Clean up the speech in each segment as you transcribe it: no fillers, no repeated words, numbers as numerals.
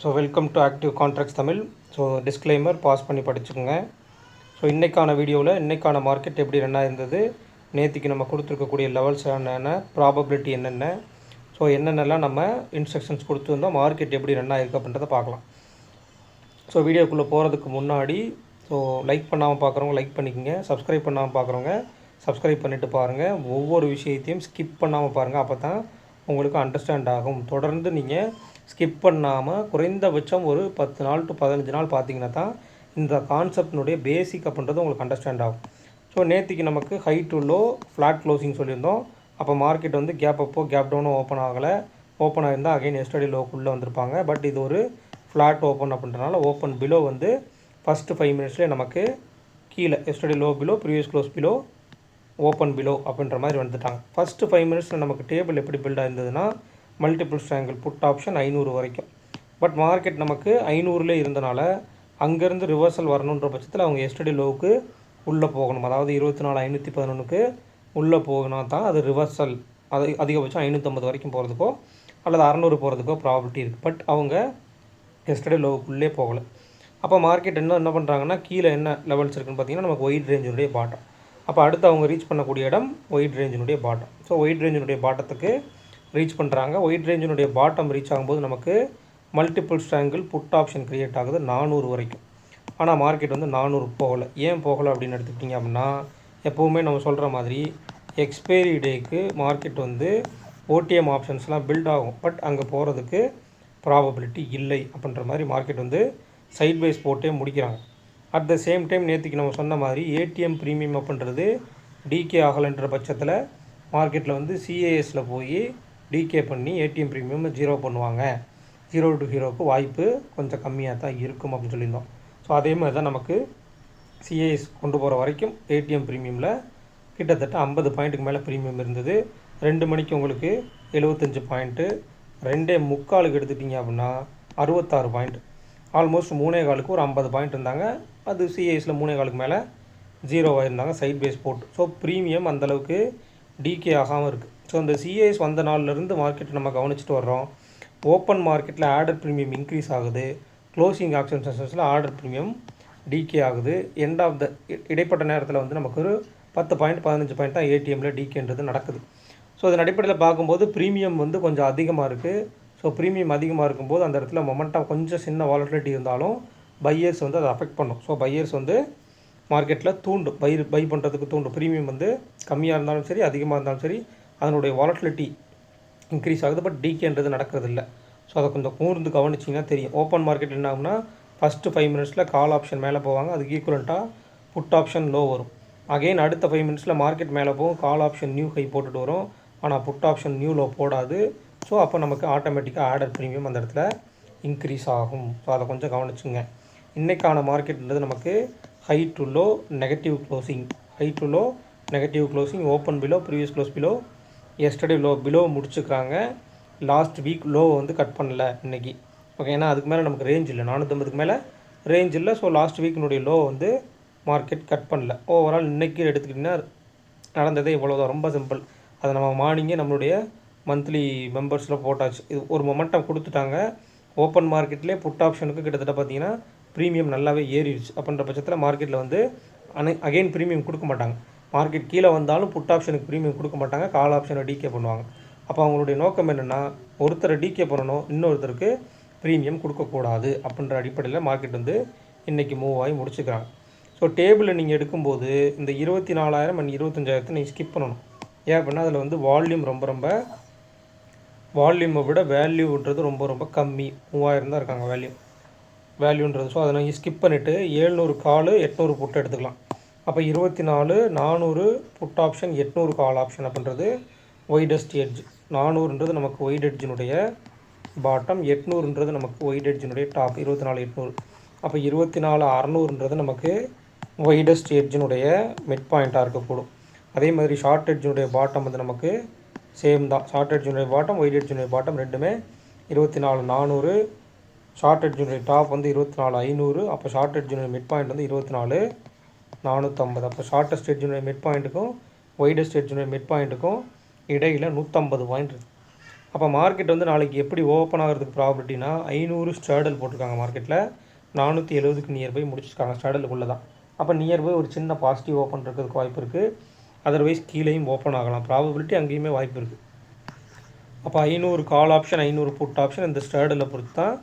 So welcome to active contracts Tamil. So disclaimer pause பண்ணி படிச்சுக்கோங்க. So இன்றைக்கான வீடியோவில் இன்றைக்கான மார்க்கெட் எப்படி ரன் ஆயிருந்தது, நேற்றுக்கு நம்ம கொடுத்துருக்கக்கூடிய லெவல்ஸ் என்னென்ன, ப்ராபபிலிட்டி என்னென்ன, ஸோ என்னென்னலாம் நம்ம இன்ஸ்ட்ரக்ஷன்ஸ் கொடுத்துருந்தோம், மார்க்கெட் எப்படி ரன் ஆகிருக்கு அப்படின்றத பார்க்கலாம். ஸோ வீடியோக்குள்ளே போகிறதுக்கு முன்னாடி ஸோ லைக் பண்ணாமல் பார்க்குறவங்க லைக் பண்ணிக்கோங்க, சப்ஸ்கிரைப் பண்ணாமல் பார்க்குறவங்க சப்ஸ்கிரைப் பண்ணிவிட்டு பாருங்கள். ஒவ்வொரு விஷயத்தையும் ஸ்கிப் பண்ணாமல் பாருங்கள், அப்போ தான் உங்களுக்கு அண்டர்ஸ்டாண்ட் ஆகும். தொடர்ந்து நீங்கள் ஸ்கிப் பண்ணாமல் குறைந்தபட்சம் ஒரு 10 நாள் டு 15 நாள் பார்த்தீங்கன்னா தான் இந்த கான்செப்டினுடைய பேசிக் அப்படின்றது உங்களுக்கு அண்டர்ஸ்டாண்ட் ஆகும். ஸோ நேற்றுக்கு நமக்கு high to low flat closing சொல்லியிருந்தோம். அப்போ மார்க்கெட் வந்து கேப் அப்போ கேப் டவுனும் ஓப்பன் ஆகலை. ஓப்பன் ஆகிருந்தால் அகைன் எஸ்டர்டே லோக்குள்ளே வந்திருப்பாங்க. பட் இது ஒரு ஃப்ளாட் ஓப்பன் அப்படின்றனால ஓப்பன் பிலோ வந்து ஃபஸ்ட்டு 5 மினிட்ஸ்லேயே நமக்கு கீழே yesterday low below previous close below open below அப்படின்ற மாதிரி வந்துட்டாங்க. ஃபஸ்ட்டு 5 மினிட்ஸில் நமக்கு டேபிள் எப்படி பில்ட் ஆயிருந்ததுன்னா மல்டிபிள் ஸ்ட்ராங்கிள் புட் ஆப்ஷன் 500 வரைக்கும். பட் மார்க்கெட் நமக்கு 500லே இருந்தனால அங்கேருந்து ரிவர்சல் வரணுன்ற பட்சத்தில் அவங்க எஸ்டர்டே லோவுக்கு உள்ளே போகணும். அதாவது 24,511க்கு உள்ளே போகணும்னா தான் அது ரிவர்சல், அது அதிகபட்சம் 550 வரைக்கும் போகிறதுக்கோ அல்லது 600 போகிறதுக்கோ ப்ராபிலிட்டி இருக்குது. பட் அவங்க எஸ்டர்டே லோவுக்குள்ளே போகலை. அப்போ மார்க்கெட் என்ன பண்ணுறாங்கன்னா கீழே என்ன லெவல்ஸ் இருக்குன்னு பார்த்தீங்கன்னா நமக்கு ஒயிட் ரேஞ்சினுடைய பாட்டம். அப்போ அடுத்து அவங்க ரீச் பண்ணக்கூடிய இடம் ஒயிட் ரேஞ்சினுடைய பாட்டம். ஸோ ஒயிட் ரேஞ்சினுடைய பாட்டத்துக்கு ரீச் பண்ணுறாங்க. ஒயிட் ரேஞ்சினுடைய பாட்டம் ரீச் ஆகும்போது நமக்கு multiple strangle put option create ஆகுது 400 வரைக்கும். ஆனால் மார்க்கெட் வந்து 400 போகலை. ஏன் போகலை அப்படின்னு எடுத்துக்கிட்டிங்க அப்படின்னா எப்போவுமே நம்ம சொல்கிற மாதிரி எக்ஸ்பைரி டேக்கு மார்க்கெட் வந்து ஓடிஎம் ஆப்ஷன்ஸ்லாம் பில்ட் ஆகும். பட் அங்கே போகிறதுக்கு ப்ராபபிலிட்டி இல்லை அப்படின்ற மாதிரி மார்க்கெட் வந்து சைட் வைஸ் போட்டே முடிக்கிறாங்க. அட் த சேம் டைம் நேற்றுக்கு நம்ம சொன்ன மாதிரி ஏடிஎம் ப்ரீமியம் அப்படின்றது டிகே ஆகலைன்ற பட்சத்தில் மார்க்கெட்டில் வந்து சிஏஎஸில் போய் டிகே பண்ணி ஏடிஎம் ப்ரீமியம் 0 பண்ணுவாங்க. 0 to 0க்கு வாய்ப்பு கொஞ்சம் கம்மியாக தான் இருக்கும் அப்படின்னு சொல்லியிருந்தோம். ஸோ அதே மாதிரி தான் நமக்கு சிஏஎஸ் கொண்டு போகிற வரைக்கும் ஏடிஎம் ப்ரீமியமில் கிட்டத்தட்ட 50 பாயிண்ட்டுக்கு மேலே ப்ரீமியம் இருந்தது. 2 மணிக்கு உங்களுக்கு 75 பாயிண்ட்டு, 2:45 எடுத்துட்டிங்க அப்படின்னா 66 பாயிண்ட், ஆல்மோஸ்ட் 3.25க்கு ஒரு 50 பாயிண்ட் இருந்தாங்க. அது சிஏஎஸில் 3.25க்கு மேலே 0 இருந்தாங்க சைட் பேஸ் போட்டு. ஸோ ப்ரீமியம் அந்தளவுக்கு டிகே ஆகாமல் இருக்குது. ஸோ இந்த சிஏஎஸ் வந்த நாள்லேருந்து மார்க்கெட் நம்ம கவனிச்சுட்டு வர்றோம். ஓப்பன் மார்க்கெட்டில் ஆர்டர் ப்ரீமியம் இன்க்ரீஸ் ஆகுது, க்ளோசிங் ஆப்ஷன் செஷன்ஸில் ஆர்டர் ப்ரீமியம் டிகே ஆகுது. எண்ட் ஆஃப் த இடைப்பட்ட நேரத்தில் வந்து நமக்கு ஒரு 10 பாயிண்ட் 15 பாயிண்ட் தான் ஏடிஎம்மில் டிகேன்றது நடக்குது. ஸோ இதன் அடிப்படையில் பார்க்கும்போது ப்ரீமியம் வந்து கொஞ்சம் அதிகமாக இருக்குது. ஸோ ப்ரீமியம் அதிகமாக இருக்கும்போது அந்த இடத்துல மொமெண்டம் கொஞ்சம் சின்ன வாலட்டிலிட்டி இருந்தாலும் பையர்ஸ் வந்து அதை அஃபெக்ட் பண்ணும். ஸோ பையர்ஸ் வந்து மார்க்கெட்டில் தூண்டும், பை பண்ணுறதுக்கு தூண்டும். ப்ரீமியம் வந்து கம்மியாக இருந்தாலும் சரி அதிகமாக இருந்தாலும் சரி அதனுடைய வாலட்டிலிட்டி இன்க்ரீஸ் ஆகுது. பட் டிகேன்றது நடக்கிறது இல்லை. ஸோ அதை கொஞ்சம் கூர்ந்து கவனிச்சிங்கன்னா தெரியும். ஓப்பன் மார்க்கெட் என்ன ஆகும்னா ஃபஸ்ட்டு 5 மினிட்ஸில் கால் ஆப்ஷன் மேலே போவாங்க, அதுக்கு ஈக்குவலண்ட்டாக புட் ஆப்ஷன் லோ வரும். அகெயின் அடுத்த 5 மினிட்ஸில் மார்க்கெட் மேலே போகும், கால் ஆப்ஷன் நியூ ஹை போட்டுட்டு வரும், ஆனால் புட் ஆப்ஷன் நியூ லோ போடாது. ஸோ அப்போ நமக்கு ஆட்டோமேட்டிக்காக ஆர்டர் ப்ரீமியம் அந்த இடத்துல இன்க்ரீஸ் ஆகும். ஸோ அதை கொஞ்சம் கவனிச்சுங்க. இன்றைக்கான மார்க்கெட்ன்றது நமக்கு high to low negative closing, high to low negative closing, open below previous close below, yesterday low below முடிச்சுக்கிறாங்க. லாஸ்ட் வீக் லோ வந்து கட் பண்ணல இன்றைக்கி. ஓகே, ஏன்னா அதுக்கு மேலே நமக்கு ரேஞ்ச் இல்லை, 450க்கு மேலே ரேஞ்ச் இல்லை. ஸோ லாஸ்ட் வீக்கினுடைய லோ வந்து மார்க்கெட் கட் பண்ணல. ஓவரால் இன்றைக்கி எடுத்துக்கிட்டிங்கன்னா நடந்ததே இவ்வளோ தான், ரொம்ப சிம்பிள். அதை நம்ம மார்னிங்கே நம்மளுடைய மந்த்லி மெம்பர்ஸில் போட்டாச்சு. இது ஒரு மொமெண்டம் கொடுத்துட்டாங்க. ஓப்பன் மார்க்கெட்லேயே புட் ஆப்ஷனுக்கு கிட்டத்தட்ட பார்த்தீங்கன்னா ப்ரீமியம் நல்லாவே ஏறிடுச்சு. அப்படின்ற பட்சத்தில் மார்க்கெட்டில் வந்து அகைன் ப்ரீமியம் கொடுக்க மாட்டாங்க. மார்க்கெட் கீழே வந்தாலும் புட் ஆப்ஷனுக்கு ப்ரீமியம் கொடுக்க மாட்டாங்க, கால் ஆப்ஷனை டிகே பண்ணுவாங்க. அப்போ அவங்களுடைய நோக்கம் என்னென்னா ஒருத்தரை டிகே பண்ணணும், இன்னொருத்தருக்கு ப்ரீமியம் கொடுக்கக்கூடாது அப்படின்ற அடிப்படையில் மார்க்கெட் வந்து இன்றைக்கி மூவ் ஆகி முடிச்சுக்கிறாங்க. ஸோ டேபிளில் நீங்கள் எடுக்கும்போது இந்த 24,000 அண்ட் 25,000 நீங்கள் ஸ்கிப் பண்ணணும். ஏன் அப்படின்னா அதில் வந்து ரொம்ப வால்யூமை விட வேல்யூன்றது ரொம்ப கம்மி, 3,000 தான் இருக்காங்க வேல்யூன்றது. ஸோ அதை நீங்கள் ஸ்கிப் பண்ணிவிட்டு 700 கால் 800 புட்டு எடுத்துக்கலாம். அப்போ 24,400 புட் ஆப்ஷன் 800 கால் ஆப்ஷன் அப்படின்றது ஒய்டஸ்ட் எட்ஜ். 400ன்றது நமக்கு ஒயிட் எட்ஜினுடைய பாட்டம், 800ன்றது நமக்கு ஒயிட் எட்ஜினுடைய டாப், 24,800. அப்போ 24,600ன்றது நமக்கு ஒய்டஸ்ட் எட்ஜினுடைய மிட் பாயிண்ட்டாக இருக்கக்கூடும். அதே மாதிரி ஷார்ட் எட்ஜினுடைய பாட்டம் வந்து நமக்கு சேம் தான். ஷார்ட் எட்ஜினுடைய பாட்டம் ஒயிட் எட்ஜினுடைய பாட்டம் ரெண்டுமே 24,400. ஷார்ட் எட்ஜினுடைய டாப் வந்து 24,500. அப்போ ஷார்ட் எட்ஜினுடைய மிட் பாயிண்ட் வந்து 24,450. அப்போ ஷார்ட்டஸ்ட் எட்ஜினுடைய மிட் பாயிண்ட்டுக்கும் ஒய்டஸ்ட் எட்ஜினுடைய மிட் பாயிண்ட்டுக்கும் இடையில் 150 பாயிண்ட் இருக்குது. அப்போ மார்க்கெட் வந்து நாளைக்கு எப்படி ஓப்பன் ஆகிறதுக்கு ப்ராபபிலிட்டினா 500 ஸ்ட்ராடல் போட்டிருக்காங்க மார்க்கெட்டில் 470க்கு நியர்பை முடிச்சிருக்காங்க ஸ்ட்ராடலுக்குள்ளே தான். அப்போ நியர்பை ஒரு சின்ன பாசிட்டிவ் ஓப்பன் இருக்கிறதுக்கு வாய்ப்பு இருக்குது. அதர்வைஸ் கீழேயும் ஓப்பன் ஆகலாம், ப்ராபபிலிட்டி அங்கேயுமே வாய்ப்பு இருக்குது. அப்போ 500 கால் ஆப்ஷன் 500 புட் ஆப்ஷன் இந்த ஸ்ட்ராடலை பொறுத்து தான்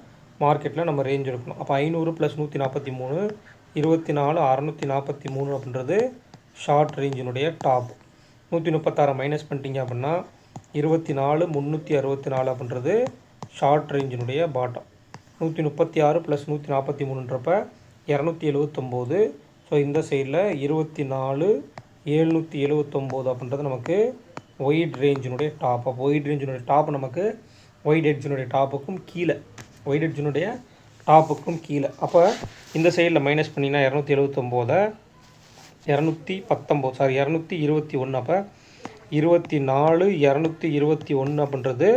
மார்க்கெட்டில் நம்ம ரேஞ்ச் எடுக்கணும். அப்போ 500 + 143 24,643 அப்படின்றது ஷார்ட் ரேஞ்சினுடைய டாப். 136 மைனஸ் பண்ணிட்டீங்க அப்படின்னா 24,364 அப்படின்றது ஷார்ட் ரேஞ்சினுடைய பாட்டம். 136 + 143ன்றப்ப 279. ஸோ இந்த சைடில் 24,779 அப்படின்றது நமக்கு ஒயிட் ரேஞ்சினுடைய டாப். அப்போ ஒயிட் ரேஞ்சினுடைய டாப் நமக்கு ஒயிட் எட்ஜினுடைய டாப்புக்கும் கீழே, ஒயிட் எட்ஜினுடைய டாப்புக்கும் கீழே. அப்போ இந்த சைடில் மைனஸ் பண்ணிங்கன்னா 279 221. அப்போ 24,221 அப்படின்றது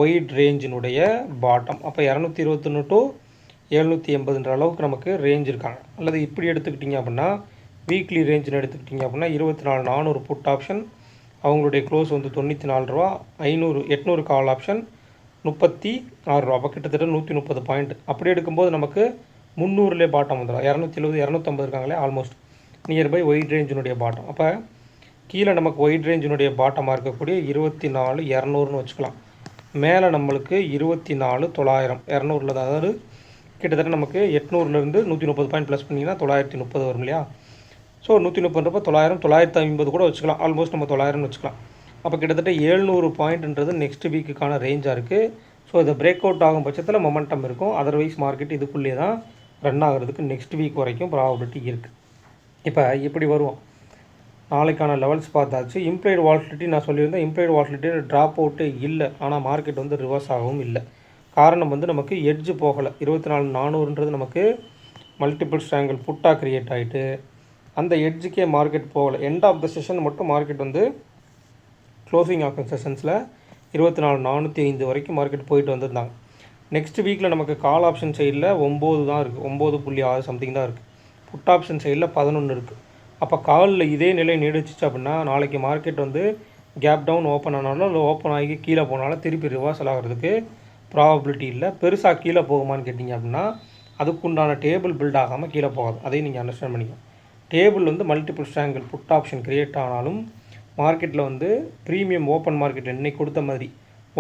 ஒயிட் ரேஞ்சினுடைய பாட்டம். அப்போ 221 to 780ன்ற அளவுக்கு நமக்கு ரேஞ்ச் இருக்காங்க. அல்லது இப்படி எடுத்துக்கிட்டிங்க அப்படின்னா வீக்லி ரேஞ்சில் எடுத்துக்கிட்டிங்க அப்படின்னா 24,400 புட் ஆப்ஷன் அவங்களுடைய க்ளோஸ் வந்து 94 ரூபா. 800 கால் ஆப்ஷன் 36 ரூபா. அப்போ கிட்டத்தட்ட 130 பாயிண்ட். அப்படி எடுக்கும்போது நமக்கு 300லே பாட்டம் வந்துடும். 270 250 இருக்காங்களே, ஆல்மோஸ்ட் நியர்பை ஒயிட் ரேஞ்சினுடைய பாட்டம். அப்போ கீழே நமக்கு ஒயிட் ரேஞ்சினுடைய பாட்டமாக இருக்கக்கூடிய 24,200ன்னு வச்சுக்கலாம். மேலே நம்மளுக்கு 24,900 200ல் தான், அதாவது கிட்டத்தட்ட நமக்கு 800லேருந்து 130 பாயிண்ட் ப்ளஸ் பண்ணிங்கன்னா 930 வரும் இல்லையா. ஸோ 130ன்றப்போ 900 950 கூட வச்சுக்கலாம். ஆல்மோஸ்ட் நம்ம 900ன்னு வச்சுக்கலாம். அப்போ கிட்டத்தட்ட 700 பாயிண்ட்ன்றது நெக்ஸ்ட் வீக்குக்கான ரேஞ்சாக இருக்குது. ஸோ இதை பிரேக் அவுட் ஆகும் பட்சத்தில் மொமெண்டம் இருக்கும். அதர்வைஸ் மார்க்கெட் இதுக்குள்ளே தான் ரன் ஆகிறதுக்கு நெக்ஸ்ட் வீக் வரைக்கும் ப்ராபபிலிட்டி இருக்குது. இப்போ இப்படி வருவோம். நாளைக்கான லெவல்ஸ் பார்த்தாச்சு. இம்ப்ளைடு வால்டிலிட்டி நான் சொல்லியிருந்தேன். இம்ப்ளைடு வால்டிலிட்டி ட்ராப் அவுட்டே இல்லை, ஆனால் மார்க்கெட் வந்து ரிவர்ஸ் ஆகவும் இல்லை. காரணம் வந்து நமக்கு எட்ஜு போகலை. 24,400ன்றது நமக்கு மல்டிபிள் ஸ்ட்ராங்கிள் புட்டாக க்ரியேட் ஆகிட்டு அந்த எட்ஜுக்கே மார்க்கெட் போகலை. எண்ட் ஆஃப் த செஷன் மட்டும் மார்க்கெட் வந்து க்ளோசிங் ஆகும் செஷன்ஸில் 24,405 வரைக்கும் மார்க்கெட் போயிட்டு வந்திருந்தாங்க. நெக்ஸ்ட் வீக்கில் நமக்கு கால் ஆப்ஷன் சைடில் 9 தான் இருக்குது, 9.6 சம்திங் தான் இருக்குது. புட் ஆப்ஷன் சைடில் 11 இருக்குது. அப்போ காலில் இதே நிலை நீடிச்சிச்சு அப்படின்னா நாளைக்கு மார்க்கெட் வந்து கேப் டவுன் ஓப்பன் ஆனாலும் இல்லை ஓப்பன் ஆகி கீழே போனாலும் திருப்பி ரிவர்சல் ஆகிறதுக்கு ப்ராபபிலிட்டி இல்லை. பெருசாக கீழே போகுமான்னு கேட்டிங்க அப்படின்னா அதுக்குண்டான டேபிள் பில்ட் ஆகாமல் கீழே போகாது. அதையும் நீங்கள் அண்டர்ஸ்டாண்ட் பண்ணிக்கணும். டேபிள் வந்து multiple strangle put option create ஆனாலும் மார்க்கெட்டில் வந்து ப்ரீமியம் ஓப்பன் மார்க்கெட்டில் இன்றைக்கி கொடுத்த மாதிரி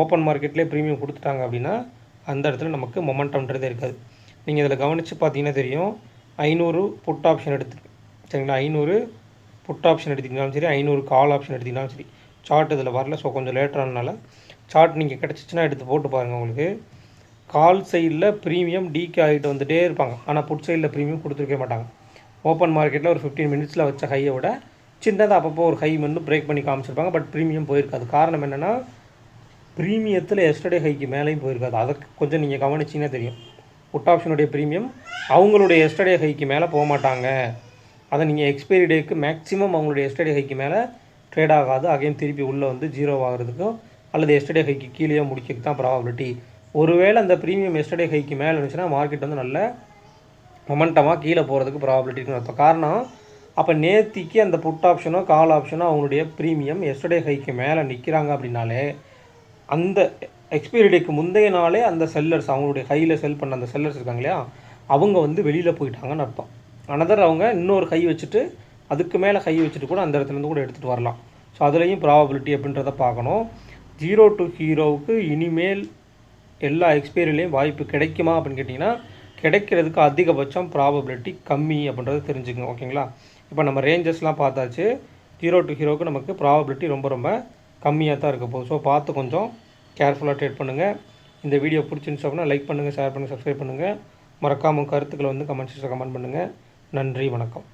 ஓப்பன் மார்க்கெட்லேயே ப்ரீமியம் கொடுத்துட்டாங்க அப்படின்னா அந்த இடத்துல நமக்கு மொமெண்டம்ன்றதே இருக்காது. நீங்கள் இதில் கவனித்து பார்த்தீங்கன்னா தெரியும். 500 புட் ஆப்ஷன் சரிங்களா, 500 புட் ஆப்ஷன் எடுத்திங்கனாலும் சரி, 500 கால் ஆப்ஷன் எடுத்திங்கனாலும் சரி, சார்ட் இதில் வரல. ஸோ கொஞ்சம் லேட்டரானால சார்ட் நீங்கள் கிடச்சிச்சின்னா எடுத்து போட்டு பாருங்கள். உங்களுக்கு கால் சைடில் ப்ரீமியம் டிகே ஆகிட்டு வந்துகிட்டே இருப்பாங்க, ஆனால் புட் சைடில் ப்ரீமியம் கொடுத்துருக்க மாட்டாங்க. ஓப்பன் மார்க்கெட்டில் ஒரு 15 மினிட்ஸில் வச்ச ஹையை விட சின்னதாக அப்பப்போ ஒரு ஹை வந்து பிரேக் பண்ணி காமிச்சிருப்பாங்க. பட் ப்ரீமியம் போயிருக்காது. காரணம் என்னென்னா ப்ரீமியத்தில் எஸ்டர்டே ஹைக்கு மேலேயும் போயிருக்காது. அதை கொஞ்சம் நீங்கள் கவனிச்சிங்கன்னா தெரியும். புட் ஆப்ஷனுடைய ப்ரீமியம் அவங்களுடைய எஸ்டர்டே ஹைக்கு மேலே போக மாட்டாங்க. அதை நீங்கள் எக்ஸ்பைரி டேக்கு மேக்ஸிமம் அவங்களுடைய எஸ்டர்டே ஹைக்கு மேலே ட்ரேட் ஆகாது. அகைன் திருப்பி உள்ளே வந்து ஜீரோ ஆகிறதுக்கும் அல்லது எஸ்டர்டே ஹைக்கு கீழே முடிக்கிறதுக்கு தான் ப்ராபபிலிட்டி. ஒருவேளை அந்த ப்ரீமியம் எஸ்டர்டே ஹைக்கு மேலே இருந்துச்சுன்னா மார்க்கெட் வந்து நல்ல மொமெண்டமாக கீழே போகிறதுக்கு ப்ராபபிலிட்டி இருக்குன்னு அர்த்தம். காரணம் அப்போ நேத்திக்கு அந்த புட் ஆப்ஷனோ கால் ஆப்ஷனோ அவங்களுடைய ப்ரீமியம் எஸ்டர்டே ஹைக்கு மேலே நிற்கிறாங்க அப்படின்னாலே அந்த எக்ஸ்பைரி டேக்கு முந்தைய நாளே அந்த செல்லர்ஸ் அவங்களுடைய ஹையில் செல் பண்ண அந்த செல்லர்ஸ் இருக்காங்க இல்லையா, அவங்க வந்து வெளியில் போயிட்டாங்கன்னு அர்த்தம். அனதர் அவங்க இன்னொரு ஹை வச்சுட்டு அதுக்கு மேலே ஹை வச்சுட்டு கூட அந்த இடத்துலேருந்து கூட எடுத்துகிட்டு வரலாம். ஸோ அதுலேயும் ப்ராபபிலிட்டி அப்படின்றத பார்க்கணும். 0 to ஹீரோவுக்கு இனிமேல் எல்லா எக்ஸ்பைரிலையும் வாய்ப்பு கிடைக்குமா அப்படின்னு கேட்டிங்கன்னா கிடைக்கிறதுக்கு அதிகபட்சம் ப்ராபபிலிட்டி கம்மி அப்படின்றத தெரிஞ்சுக்கணும். ஓகேங்களா, இப்போ நம்ம ரேஞ்சஸ்லாம் பார்த்தாச்சு. 0 to ஹீரோவுக்கு நமக்கு ப்ராபபிலிட்டி ரொம்ப ரொம்ப கம்மியாக தான் இருக்க போகுது. ஸோ பார்த்து கொஞ்சம் கேர்ஃபுல்லாக ட்ரேட் பண்ணுங்கள். இந்த வீடியோ பிடிச்சிருந்துச்சு அப்படின்னா லைக் பண்ணுங்கள், ஷேர் பண்ணுங்கள், சப்ஸ்கிரைப் பண்ணுங்கள். மறக்காமல் கருத்துக்களை வந்து கமெண்ட் செக்ஷனில் கமெண்ட் பண்ணுங்கள். நன்றி, வணக்கம்.